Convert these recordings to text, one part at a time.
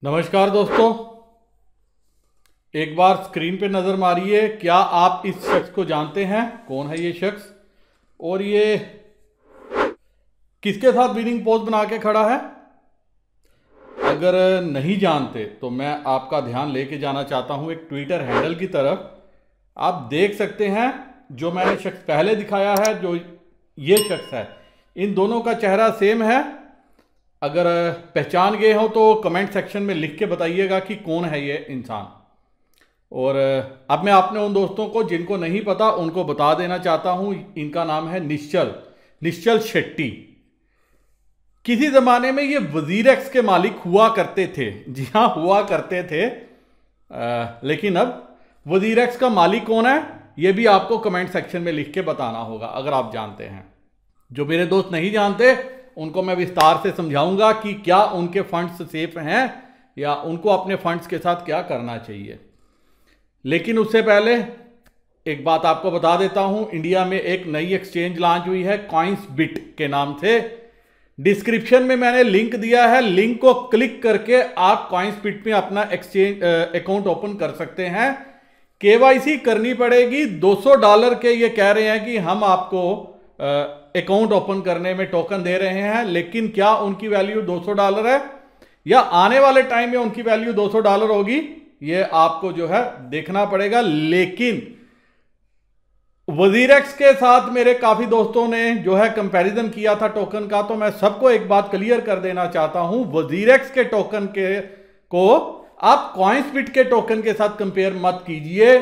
नमस्कार दोस्तों, एक बार स्क्रीन पे नज़र मारिए। क्या आप इस शख्स को जानते हैं? कौन है ये शख्स और ये किसके साथ विनिंग पोज बना के खड़ा है? अगर नहीं जानते तो मैं आपका ध्यान लेके जाना चाहता हूं एक ट्विटर हैंडल की तरफ। आप देख सकते हैं जो मैंने शख्स पहले दिखाया है, जो ये शख्स है, इन दोनों का चेहरा सेम है। अगर पहचान गए हो तो कमेंट सेक्शन में लिख के बताइएगा कि कौन है ये इंसान। और अब मैं अपने उन दोस्तों को जिनको नहीं पता उनको बता देना चाहता हूं, इनका नाम है निश्चल शेट्टी। किसी ज़माने में ये वजीर एक्स के मालिक हुआ करते थे। जी हाँ, हुआ करते थे। लेकिन अब वजीर एक्स का मालिक कौन है ये भी आपको कमेंट सेक्शन में लिख के बताना होगा अगर आप जानते हैं। जो मेरे दोस्त नहीं जानते उनको मैं विस्तार से समझाऊंगा कि क्या उनके फंड्स सेफ हैं या उनको अपने फंड्स के साथ क्या करना चाहिए। लेकिन उससे पहले एक बात आपको बता देता हूं, इंडिया में एक नई एक्सचेंज लॉन्च हुई है कॉइंसबिट के नाम से। डिस्क्रिप्शन में मैंने लिंक दिया है, लिंक को क्लिक करके आप कॉइंसबिट में अपना एक्सचेंज अकाउंट ओपन कर सकते हैं। केवाईसी करनी पड़ेगी $200 के। ये कह रहे हैं कि हम आपको अकाउंट ओपन करने में टोकन दे रहे हैं, लेकिन क्या उनकी वैल्यू $200 है या आने वाले टाइम में उनकी वैल्यू $200 होगी, ये आपको जो है देखना पड़ेगा। लेकिन वजीर एक्स के साथ मेरे काफी दोस्तों ने जो है कंपैरिजन किया था टोकन का, तो मैं सबको एक बात क्लियर कर देना चाहता हूं, वजीर एक्स के टोकन को आप कॉइंसबिट के टोकन के साथ कंपेयर मत कीजिए।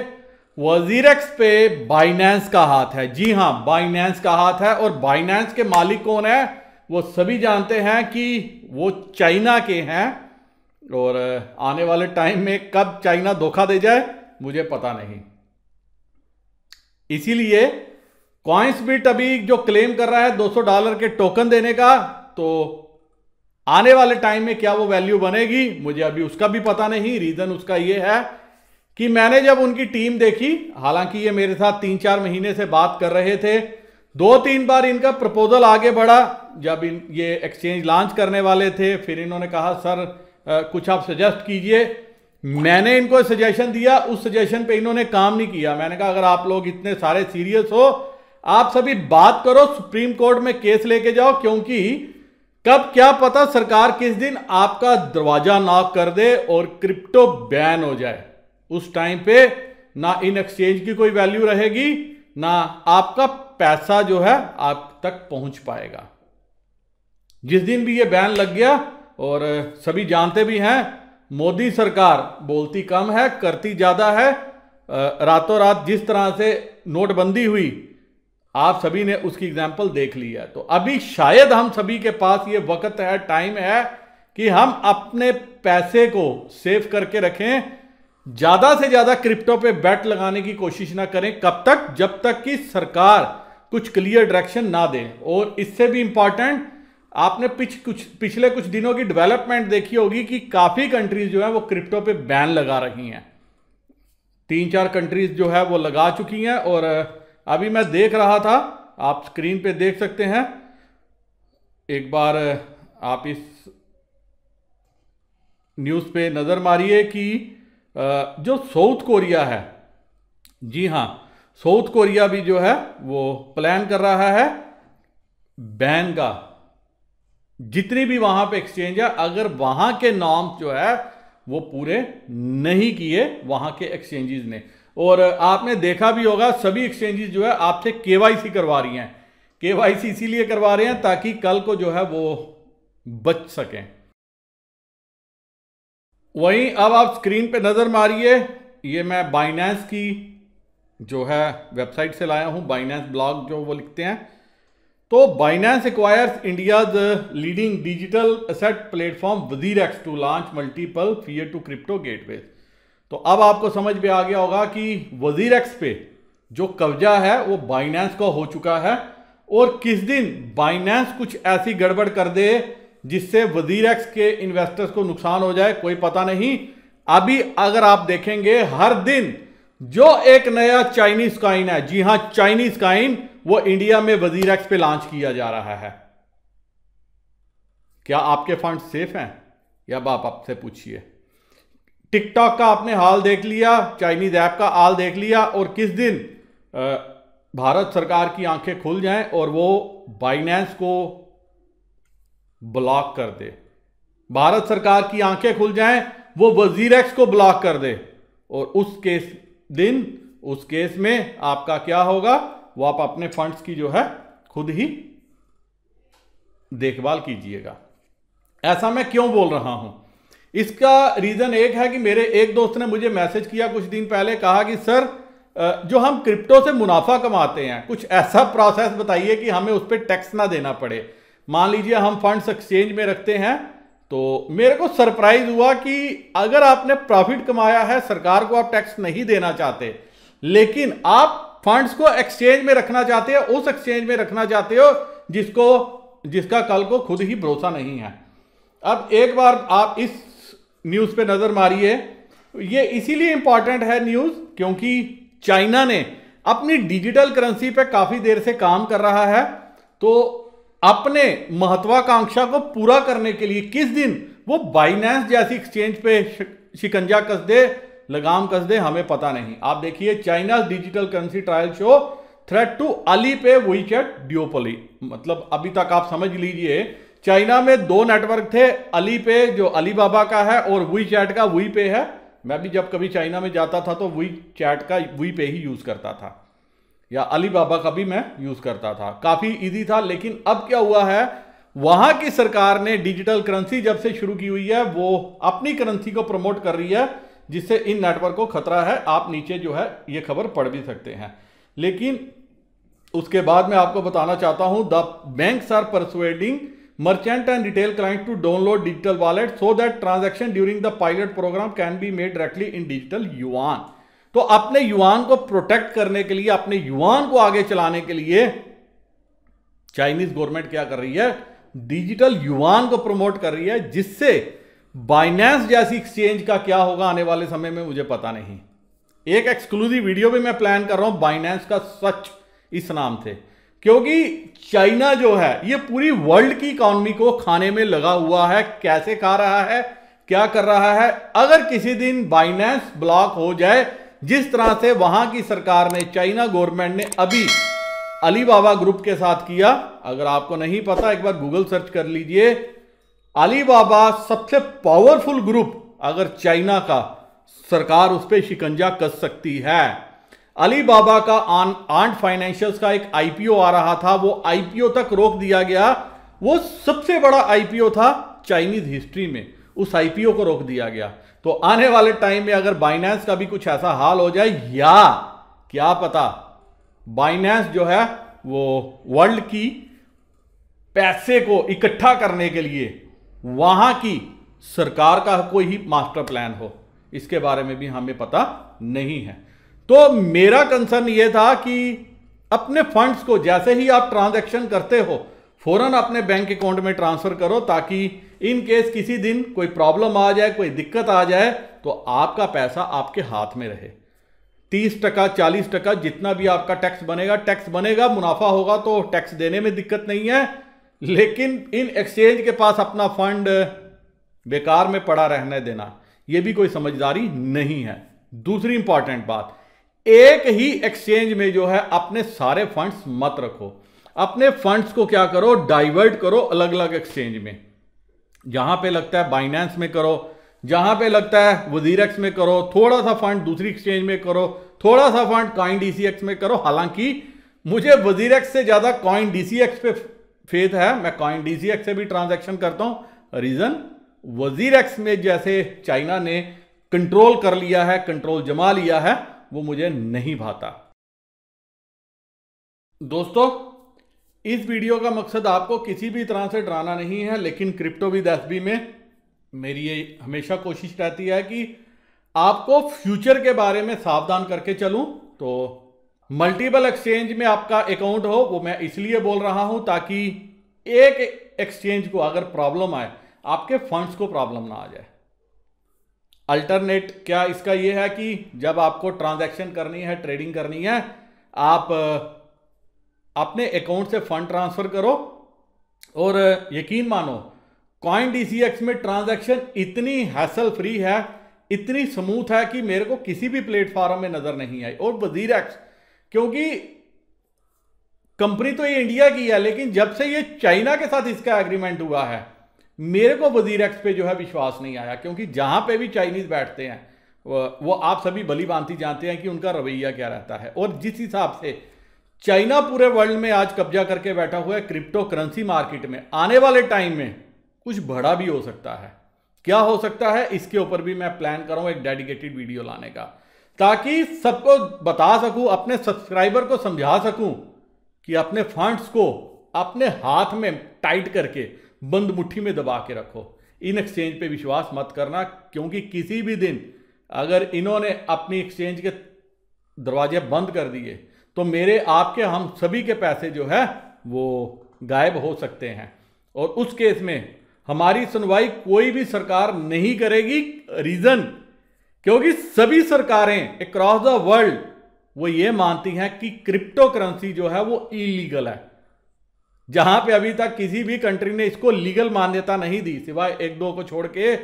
वजीर एक्स पे बाइनेंस का हाथ है। जी हां, बाइनेंस का हाथ है। और बाइनेंस के मालिक कौन है वो सभी जानते हैं कि वो चाइना के हैं। और आने वाले टाइम में कब चाइना धोखा दे जाए मुझे पता नहीं। इसीलिए कॉइंसबिट अभी जो क्लेम कर रहा है $200 के टोकन देने का, तो आने वाले टाइम में क्या वो वैल्यू बनेगी मुझे अभी उसका भी पता नहीं। रीजन उसका ये है कि मैंने जब उनकी टीम देखी, हालांकि ये मेरे साथ 3-4 महीने से बात कर रहे थे, 2-3 बार इनका प्रपोजल आगे बढ़ा। जब ये एक्सचेंज लॉन्च करने वाले थे, फिर इन्होंने कहा सर कुछ आप सजेस्ट कीजिए। मैंने इनको सजेशन दिया, उस सजेशन पे इन्होंने काम नहीं किया। मैंने कहा अगर आप लोग इतने सारे सीरियस हो, आप सभी बात करो, सुप्रीम कोर्ट में केस लेके जाओ, क्योंकि कब क्या पता सरकार किस दिन आपका दरवाजा नॉक कर दे और क्रिप्टो बैन हो जाए। उस टाइम पे ना इन एक्सचेंज की कोई वैल्यू रहेगी, ना आपका पैसा जो है आप तक पहुंच पाएगा। जिस दिन भी ये बैन लग गया, और सभी जानते भी हैं मोदी सरकार बोलती कम है करती ज्यादा है। रातों रात जिस तरह से नोटबंदी हुई, आप सभी ने उसकी एग्जांपल देख ली है। तो अभी शायद हम सभी के पास ये वक्त है, टाइम है कि हम अपने पैसे को सेव करके रखें। ज्यादा से ज्यादा क्रिप्टो पे बेट लगाने की कोशिश ना करें। कब तक? जब तक कि सरकार कुछ क्लियर डायरेक्शन ना दे। और इससे भी इंपॉर्टेंट, आपने पिछले कुछ दिनों की डेवलपमेंट देखी होगी कि काफी कंट्रीज जो है वो क्रिप्टो पे बैन लगा रही हैं। 3-4 कंट्रीज जो है वो लगा चुकी हैं। और अभी मैं देख रहा था, आप स्क्रीन पे देख सकते हैं, एक बार आप इस न्यूज़ पे नज़र मारिए कि जो साउथ कोरिया है, जी हाँ, साउथ कोरिया भी जो है वो प्लान कर रहा है बैन का। जितनी भी वहां पे एक्सचेंज है, अगर वहां के नॉर्म्स जो है वो पूरे नहीं किए वहां के एक्सचेंजेस ने। और आपने देखा भी होगा सभी एक्सचेंजेस जो है आपसे केवाईसी करवा रही हैं। केवाईसी इसीलिए करवा रहे हैं ताकि कल को जो है वो बच सकें। वहीं अब आप स्क्रीन पे नजर मारिए, ये मैं बाइनेंस की जो है वेबसाइट से लाया हूं, बाइनेंस ब्लॉग जो वो लिखते हैं। तो Binance acquires India's leading digital asset platform WazirX to launch multiple fiat to crypto gateway. तो अब आपको समझ में आ गया होगा कि वजीर एक्स पे जो कब्जा है वो बाइनेंस का हो चुका है। और किस दिन बाइनेंस कुछ ऐसी गड़बड़ कर दे जिससे वजीर एक्स के इन्वेस्टर्स को नुकसान हो जाए, कोई पता नहीं। अभी अगर आप देखेंगे हर दिन जो एक नया चाइनीज कॉइन है, जी हां चाइनीज कॉइन, वो इंडिया में वजीर एक्स पे लॉन्च किया जा रहा है। क्या आपके फंड सेफ हैं? या अब आप आपसे पूछिए। टिकटॉक का आपने हाल देख लिया, चाइनीज ऐप का हाल देख लिया, और किस दिन भारत सरकार की आंखें खुल जाएं और वो बाइनेंस को ब्लॉक कर दे, भारत सरकार की आंखें खुल जाएं, वो वजीरेक्स को ब्लॉक कर दे, और उस केस में आपका क्या होगा, वो आप अपने फंड्स की जो है खुद ही देखभाल कीजिएगा। ऐसा मैं क्यों बोल रहा हूं? इसका रीजन एक है कि मेरे एक दोस्त ने मुझे मैसेज किया कुछ दिन पहले, कहा कि सर जो हम क्रिप्टो से मुनाफा कमाते हैं, कुछ ऐसा प्रोसेस बताइए कि हमें उस पर टैक्स ना देना पड़े। मान लीजिए हम फंड्स एक्सचेंज में रखते हैं, तो मेरे को सरप्राइज हुआ कि अगर आपने प्रॉफिट कमाया है, सरकार को आप टैक्स नहीं देना चाहते, लेकिन आप फंड्स को एक्सचेंज में रखना चाहते हो, उस एक्सचेंज में रखना चाहते हो जिसका कल को खुद ही भरोसा नहीं है। अब एक बार आप इस न्यूज पे नजर मारिए। ये इसीलिए इंपॉर्टेंट है न्यूज क्योंकि चाइना ने अपनी डिजिटल करेंसी पे काफी देर से काम कर रहा है, तो अपने महत्वाकांक्षा को पूरा करने के लिए किस दिन वो बाइनेंस जैसी एक्सचेंज पे शिकंजा कस दे, लगाम कस दे, हमें पता नहीं। आप देखिए, China digital currency trial show threat to Alipay WeChat duopoly. मतलब अभी तक आप समझ लीजिए, चाइना में दो नेटवर्क थे, अली पे जो अलीबाबा का है और वीचैट का वी पे है। मैं भी जब कभी चाइना में जाता था तो वीचैट का वी पे ही यूज करता था, या अलीबाबा का भी मैं यूज करता था, काफी इजी था। लेकिन अब क्या हुआ है, वहां की सरकार ने डिजिटल करेंसी जब से शुरू की हुई है, वो अपनी करेंसी को प्रमोट कर रही है, जिससे इन नेटवर्क को खतरा है। आप नीचे जो है ये खबर पढ़ भी सकते हैं। लेकिन उसके बाद मैं आपको बताना चाहता हूं, the banks are persuading merchant and retail client to download digital wallet so that transaction during the pilot program can be made directly in digital yuan। तो अपने युआन को प्रोटेक्ट करने के लिए, अपने युआन को आगे चलाने के लिए चाइनीज गवर्नमेंट क्या कर रही है, डिजिटल युआन को प्रमोट कर रही है, जिससे बाइनेंस जैसी एक्सचेंज का क्या होगा आने वाले समय में मुझे पता नहीं। एक एक्सक्लूसिव वीडियो भी मैं प्लान कर रहा हूं बाइनेंस का सच इस नाम से, क्योंकि चाइना जो है ये पूरी वर्ल्ड की इकोनॉमी को खाने में लगा हुआ है। कैसे खा रहा है, क्या कर रहा है? अगर किसी दिन बाइनेंस ब्लॉक हो जाए, जिस तरह से वहां की सरकार ने, चाइना गवर्नमेंट ने अभी अलीबाबा ग्रुप के साथ किया, अगर आपको नहीं पता एक बार गूगल सर्च कर लीजिए। अलीबाबा सबसे पावरफुल ग्रुप, अगर चाइना का, सरकार उस पर शिकंजा कस सकती है। अलीबाबा का आंट फाइनेंशियल्स का एक आईपीओ आ रहा था, वो आईपीओ तक रोक दिया गया। वो सबसे बड़ा आईपीओ था चाइनीज हिस्ट्री में, उस आईपीओ को रोक दिया गया। तो आने वाले टाइम में अगर बाइनेंस का भी कुछ ऐसा हाल हो जाए, या क्या पता बाइनेंस जो है वो वर्ल्ड की पैसे को इकट्ठा करने के लिए वहां की सरकार का कोई ही मास्टर प्लान हो, इसके बारे में भी हमें पता नहीं है। तो मेरा कंसर्न यह था कि अपने फंड्स को जैसे ही आप ट्रांजैक्शन करते हो, फौरन अपने बैंक अकाउंट में ट्रांसफर करो, ताकि इन केस किसी दिन कोई प्रॉब्लम आ जाए, कोई दिक्कत आ जाए, तो आपका पैसा आपके हाथ में रहे। 30%, 40% जितना भी आपका टैक्स बनेगा, मुनाफा होगा तो टैक्स देने में दिक्कत नहीं है। लेकिन इन एक्सचेंज के पास अपना फंड बेकार में पड़ा रहने देना, यह भी कोई समझदारी नहीं है। दूसरी इंपॉर्टेंट बात, एक ही एक्सचेंज में जो है अपने सारे फंड्स मत रखो। अपने फंड्स को क्या करो, डाइवर्ट करो अलग अलग एक्सचेंज में। जहां पे लगता है बाइनेंस में करो, जहां पे लगता है वजीरेक्स में करो, थोड़ा सा फंड दूसरी एक्सचेंज में करो, थोड़ा सा फंड कॉइन डीसीएक्स में करो। हालांकि मुझे वजीरेक्स से ज्यादा कॉइन डीसीएक्स पे फेथ है, मैं कॉइन डीसीएक्स से भी ट्रांजैक्शन करता हूं। रीजन, वजीरेक्स में जैसे चाइना ने कंट्रोल कर लिया है, कंट्रोल जमा लिया है, वो मुझे नहीं भाता। दोस्तों, इस वीडियो का मकसद आपको किसी भी तरह से डराना नहीं है, लेकिन क्रिप्टो विद एसबी में मेरी ये हमेशा कोशिश रहती है कि आपको फ्यूचर के बारे में सावधान करके चलूं। तो मल्टीपल एक्सचेंज में आपका अकाउंट हो, वो मैं इसलिए बोल रहा हूं ताकि एक एक्सचेंज को अगर प्रॉब्लम आए, आपके फंड्स को प्रॉब्लम ना आ जाए। अल्टरनेट क्या इसका यह है कि जब आपको ट्रांजैक्शन करनी है, ट्रेडिंग करनी है, आप अपने अकाउंट से फंड ट्रांसफर करो और यकीन मानो कॉइन डीसीएक्स में ट्रांजैक्शन इतनी हैसल फ्री है, इतनी स्मूथ है कि मेरे को किसी भी प्लेटफॉर्म में नजर नहीं आई। और वजीरएक्स, क्योंकि कंपनी तो ये इंडिया की है, लेकिन जब से ये चाइना के साथ इसका एग्रीमेंट हुआ है, मेरे को वजीरएक्स पे जो है विश्वास नहीं आया। क्योंकि जहां पे भी चाइनीज बैठते हैं वो आप सभी भली भांति जानते हैं कि उनका रवैया क्या रहता है। और जिस हिसाब से चाइना पूरे वर्ल्ड में आज कब्जा करके बैठा हुआ है क्रिप्टो करेंसी मार्केट में, आने वाले टाइम में कुछ बड़ा भी हो सकता है। क्या हो सकता है, इसके ऊपर भी मैं प्लान कर रहा हूं एक डेडिकेटेड वीडियो लाने का, ताकि सबको बता सकूं, अपने सब्सक्राइबर को समझा सकूं कि अपने फंड्स को अपने हाथ में टाइट करके बंद मुट्ठी में दबा के रखो। इन एक्सचेंज पे विश्वास मत करना, क्योंकि किसी भी दिन अगर इन्होंने अपनी एक्सचेंज के दरवाजे बंद कर दिए तो मेरे, आपके, हम सभी के पैसे जो है वो गायब हो सकते हैं। और उस केस में हमारी सुनवाई कोई भी सरकार नहीं करेगी। रीजन, क्योंकि सभी सरकारें अक्रॉस द वर्ल्ड वो ये मानती हैं कि क्रिप्टो करेंसी जो है वो इलीगल है। जहां पे अभी तक किसी भी कंट्री ने इसको लीगल मान्यता नहीं दी, सिवाय एक दो को छोड़ के,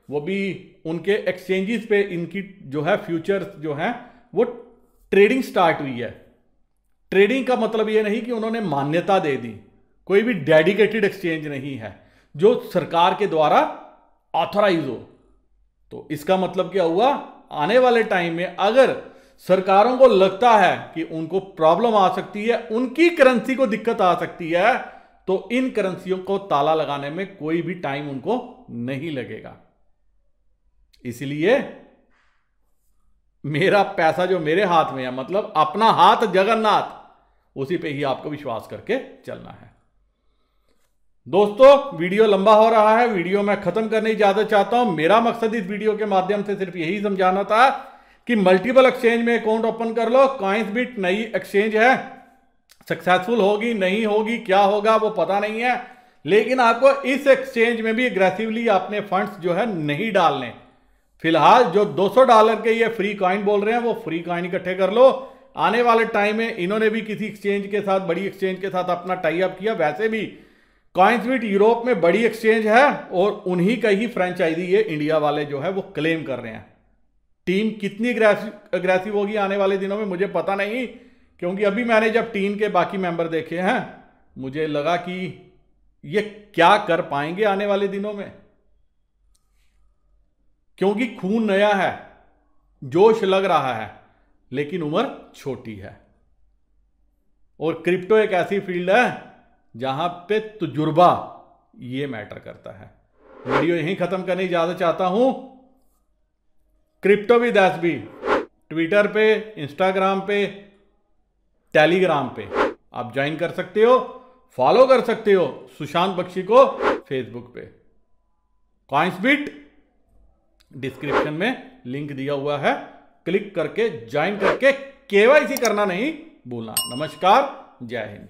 वो भी उनके एक्सचेंजेस पे इनकी जो है फ्यूचर्स जो है वो ट्रेडिंग स्टार्ट हुई है। ट्रेडिंग का मतलब ये नहीं कि उन्होंने मान्यता दे दी, कोई भी डेडिकेटेड एक्सचेंज नहीं है जो सरकार के द्वारा ऑथराइज हो। तो इसका मतलब क्या हुआ, आने वाले टाइम में अगर सरकारों को लगता है कि उनको प्रॉब्लम आ सकती है, उनकी करेंसी को दिक्कत आ सकती है, तो इन करेंसियों को ताला लगाने में कोई भी टाइम उनको नहीं लगेगा। इसलिए मेरा पैसा जो मेरे हाथ में है, मतलब अपना हाथ जगन्नाथ, उसी पे ही आपको विश्वास करके चलना है। दोस्तों, वीडियो लंबा हो रहा है, वीडियो मैं खत्म करने की इजाजत चाहता हूं। मेरा मकसद इस वीडियो के माध्यम से सिर्फ यही समझाना था कि मल्टीपल एक्सचेंज में अकाउंट ओपन कर लो। कॉइन्सबिट नई एक्सचेंज है, सक्सेसफुल होगी नहीं होगी, क्या होगा वो पता नहीं है, लेकिन आपको इस एक्सचेंज में भी एग्रेसिवली अपने फंड्स जो है नहीं डालने। फिलहाल जो $200 के ये फ्री कॉइन बोल रहे हैं, वो फ्री कॉइन इकट्ठे कर लो। आने वाले टाइम में इन्होंने भी किसी एक्सचेंज के साथ, बड़ी एक्सचेंज के साथ अपना टाई अप किया। वैसे भी कॉइन्सबिट यूरोप में बड़ी एक्सचेंज है और उन्हीं का ही फ्रेंचाइजी ये इंडिया वाले जो है वो क्लेम कर रहे हैं। टीम कितनी अग्रेसिव होगी आने वाले दिनों में मुझे पता नहीं, क्योंकि अभी मैंने जब टीम के बाकी मेंबर देखे हैं, मुझे लगा कि ये क्या कर पाएंगे आने वाले दिनों में, क्योंकि खून नया है, जोश लग रहा है, लेकिन उम्र छोटी है। और क्रिप्टो एक ऐसी फील्ड है जहां पे तजुर्बा ये मैटर करता है। वीडियो यहीं खत्म करने की इजाजत चाहता हूं। क्रिप्टो विद एसबी ट्विटर पे, इंस्टाग्राम पे, टेलीग्राम पे आप ज्वाइन कर सकते हो, फॉलो कर सकते हो सुशांत बख्शी को फेसबुक पे। कॉइन्सबिट डिस्क्रिप्शन में लिंक दिया हुआ है, क्लिक करके ज्वाइन करके केवाईसी करना नहीं भूलना। नमस्कार, जय हिंद।